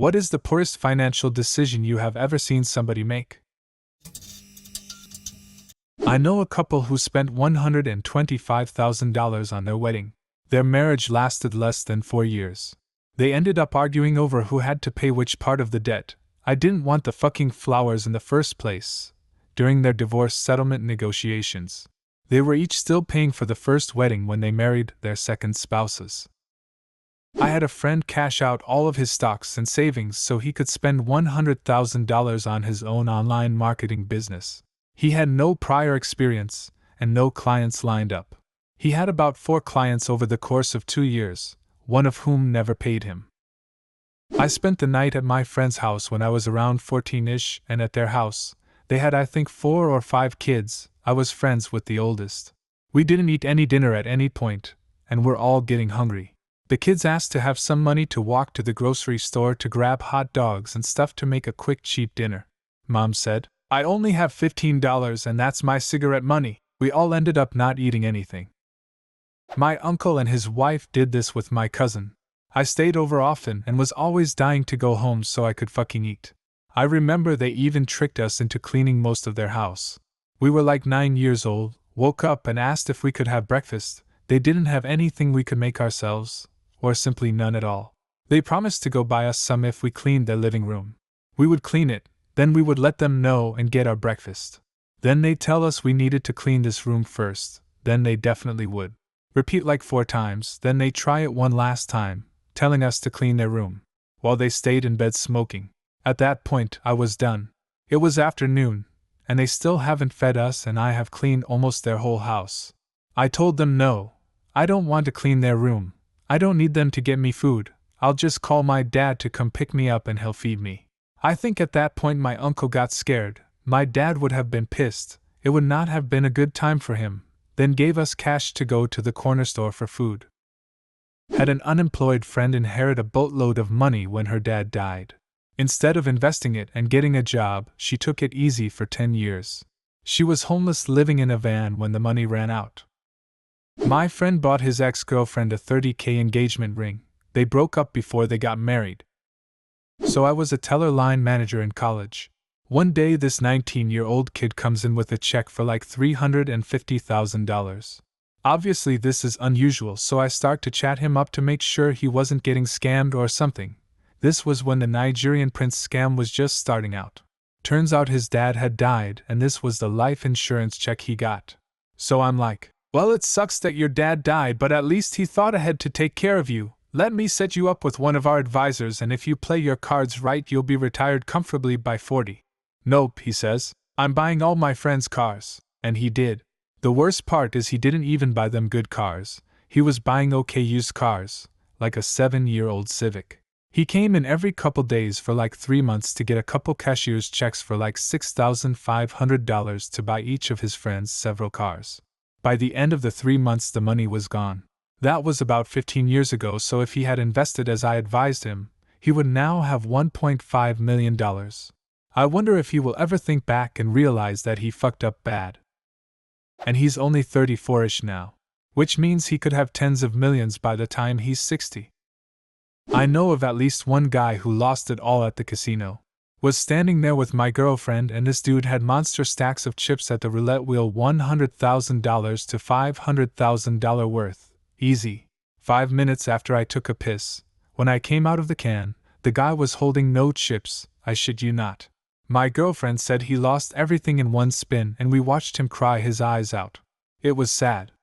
What is the poorest financial decision you have ever seen somebody make? I know a couple who spent $125,000 on their wedding. Their marriage lasted less than 4 years. They ended up arguing over who had to pay which part of the debt. I didn't want the fucking flowers in the first place. During their divorce settlement negotiations, they were each still paying for the first wedding when they married their second spouses. I had a friend cash out all of his stocks and savings so he could spend $100,000 on his own online marketing business. He had no prior experience and no clients lined up. He had about 4 clients over the course of 2 years, one of whom never paid him. I spent the night at my friend's house when I was around 14-ish, and at their house, they had I think 4 or 5 kids. I was friends with the oldest. We didn't eat any dinner at any point, and we're all getting hungry. The kids asked to have some money to walk to the grocery store to grab hot dogs and stuff to make a quick cheap dinner. Mom said, "I only have $15 and that's my cigarette money." We all ended up not eating anything. My uncle and his wife did this with my cousin. I stayed over often and was always dying to go home so I could fucking eat. I remember they even tricked us into cleaning most of their house. We were like 9 years old, woke up and asked if we could have breakfast. They didn't have anything we could make ourselves, or simply none at all. They promised to go buy us some if we cleaned their living room. We would clean it, then we would let them know and get our breakfast. Then they'd tell us we needed to clean this room first, then they definitely would. Repeat like 4 times, then they'd try it one last time, telling us to clean their room, while they stayed in bed smoking. At that point, I was done. It was afternoon, and they still haven't fed us and I have cleaned almost their whole house. I told them no, I don't want to clean their room. I don't need them to get me food. I'll just call my dad to come pick me up and he'll feed me. I think at that point my uncle got scared. My dad would have been pissed. It would not have been a good time for him. Then gave us cash to go to the corner store for food. Had an unemployed friend inherit a boatload of money when her dad died. Instead of investing it and getting a job, she took it easy for 10 years. She was homeless living in a van when the money ran out. My friend bought his ex-girlfriend a $30,000 engagement ring. They broke up before they got married. So I was a teller line manager in college. One day this 19-year-old kid comes in with a check for like $350,000. Obviously this is unusual, so I start to chat him up to make sure he wasn't getting scammed or something. This was when the Nigerian prince scam was just starting out. Turns out his dad had died and this was the life insurance check he got. So I'm like, well, it sucks that your dad died, but at least he thought ahead to take care of you. Let me set you up with one of our advisors, and if you play your cards right you'll be retired comfortably by 40. Nope, he says. I'm buying all my friends' cars. And he did. The worst part is he didn't even buy them good cars. He was buying okay used cars, like a 7-year-old Civic. He came in every couple days for like 3 months to get a couple cashier's checks for like $6,500 to buy each of his friends several cars. By the end of the 3 months the money was gone. That was about 15 years ago, so if he had invested as I advised him, he would now have $1.5 million. I wonder if he will ever think back and realize that he fucked up bad. And he's only 34-ish now, which means he could have tens of millions by the time he's 60. I know of at least one guy who lost it all at the casino. Was standing there with my girlfriend and this dude had monster stacks of chips at the roulette wheel, $100,000 to $500,000 worth. Easy. 5 minutes after I took a piss, when I came out of the can, the guy was holding no chips, I shit you not. My girlfriend said he lost everything in one spin and we watched him cry his eyes out. It was sad.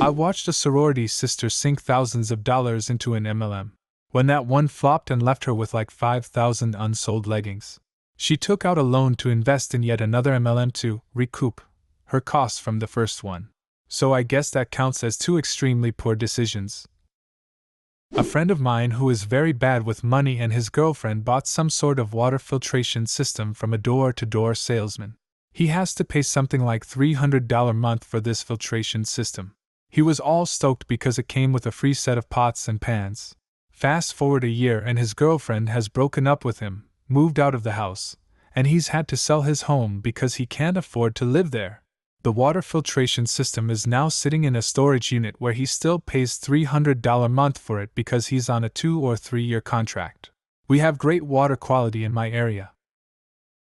I watched a sorority sister sink thousands of dollars into an MLM. When that one flopped and left her with like 5,000 unsold leggings. She took out a loan to invest in yet another MLM to recoup her costs from the first one. So I guess that counts as 2 extremely poor decisions. A friend of mine who is very bad with money and his girlfriend bought some sort of water filtration system from a door-to-door salesman. He has to pay something like $300 a month for this filtration system. He was all stoked because it came with a free set of pots and pans. Fast forward a year and his girlfriend has broken up with him, moved out of the house, and he's had to sell his home because he can't afford to live there. The water filtration system is now sitting in a storage unit where he still pays $300 a month for it because he's on a 2 or 3 year contract. We have great water quality in my area.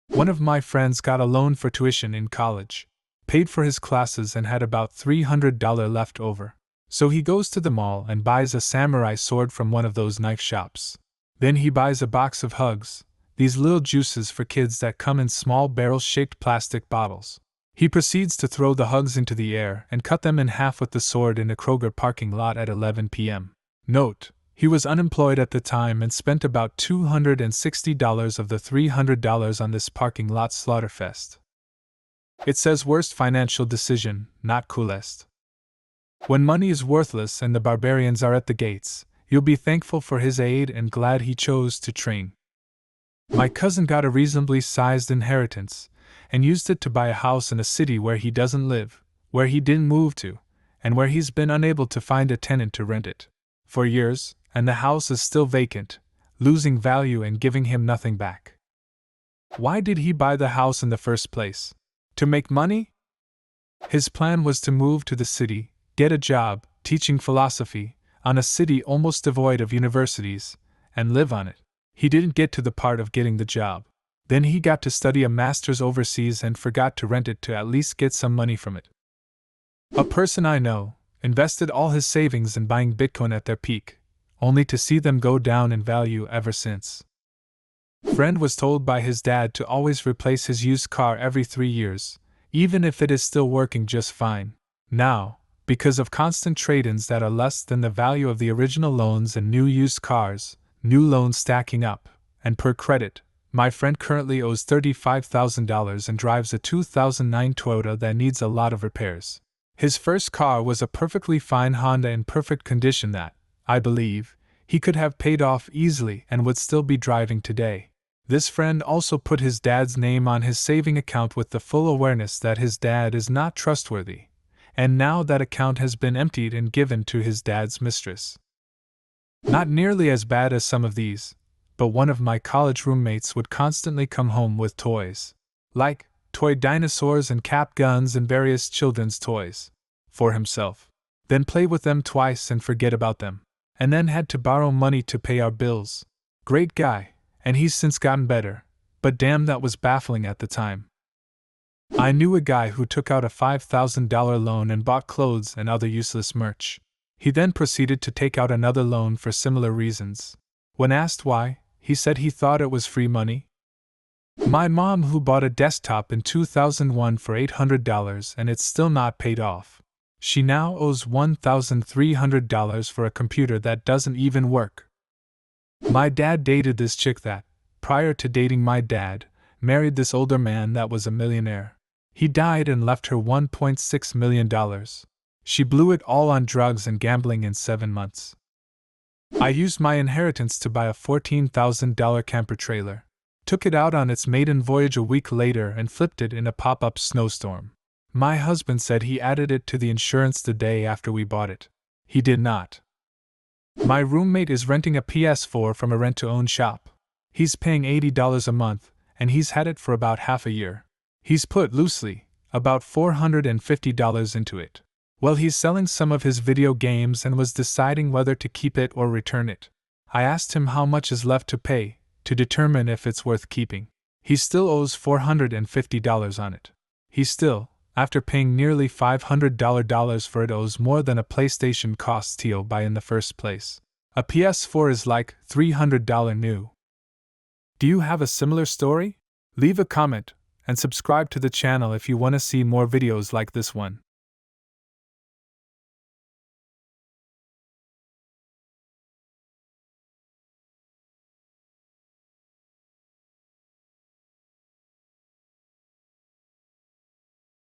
One of my friends got a loan for tuition in college, paid for his classes, and had about $300 left over. So he goes to the mall and buys a samurai sword from one of those knife shops. Then he buys a box of hugs, these little juices for kids that come in small barrel-shaped plastic bottles. He proceeds to throw the hugs into the air and cut them in half with the sword in a Kroger parking lot at 11 p.m. Note: he was unemployed at the time and spent about $260 of the $300 on this parking lot slaughterfest. It says worst financial decision, not coolest. When money is worthless and the barbarians are at the gates, you'll be thankful for his aid and glad he chose to train. My cousin got a reasonably sized inheritance and used it to buy a house in a city where he doesn't live, where he didn't move to, and where he's been unable to find a tenant to rent it for years, and the house is still vacant, losing value and giving him nothing back. Why did he buy the house in the first place? To make money? His plan was to move to the city, get a job, teaching philosophy, on a city almost devoid of universities, and live on it. He didn't get to the part of getting the job. Then he got to study a master's overseas and forgot to rent it to at least get some money from it. A person I know invested all his savings in buying Bitcoin at their peak, only to see them go down in value ever since. Friend was told by his dad to always replace his used car every 3 years, even if it is still working just fine. Now, because of constant trade-ins that are less than the value of the original loans and new used cars, new loans stacking up, and per credit, my friend currently owes $35,000 and drives a 2009 Toyota that needs a lot of repairs. His first car was a perfectly fine Honda in perfect condition that, I believe, he could have paid off easily and would still be driving today. This friend also put his dad's name on his saving account with the full awareness that his dad is not trustworthy, and now that account has been emptied and given to his dad's mistress. Not nearly as bad as some of these, but one of my college roommates would constantly come home with toys, like toy dinosaurs and cap guns and various children's toys, for himself, then play with them twice and forget about them, and then had to borrow money to pay our bills. Great guy, and he's since gotten better, but damn, that was baffling at the time. I knew a guy who took out a $5,000 loan and bought clothes and other useless merch. He then proceeded to take out another loan for similar reasons. When asked why, he said he thought it was free money. My mom, who bought a desktop in 2001 for $800 and it's still not paid off. She now owes $1,300 for a computer that doesn't even work. My dad dated this chick that, prior to dating my dad, married this older man that was a millionaire. He died and left her $1.6 million. She blew it all on drugs and gambling in 7 months. I used my inheritance to buy a $14,000 camper trailer, took it out on its maiden voyage a week later and flipped it in a pop-up snowstorm. My husband said he added it to the insurance the day after we bought it. He did not. My roommate is renting a PS4 from a rent-to-own shop. He's paying $80 a month, and he's had it for about half a year. He's put loosely about $450 into it. Well, he's selling some of his video games and was deciding whether to keep it or return it. I asked him how much is left to pay, to determine if it's worth keeping. He still owes $450 on it. He still, after paying nearly $500 for it, owes more than a PlayStation costs to buy in the first place. A PS4 is like $300 new. Do you have a similar story? Leave a comment and subscribe to the channel if you want to see more videos like this one.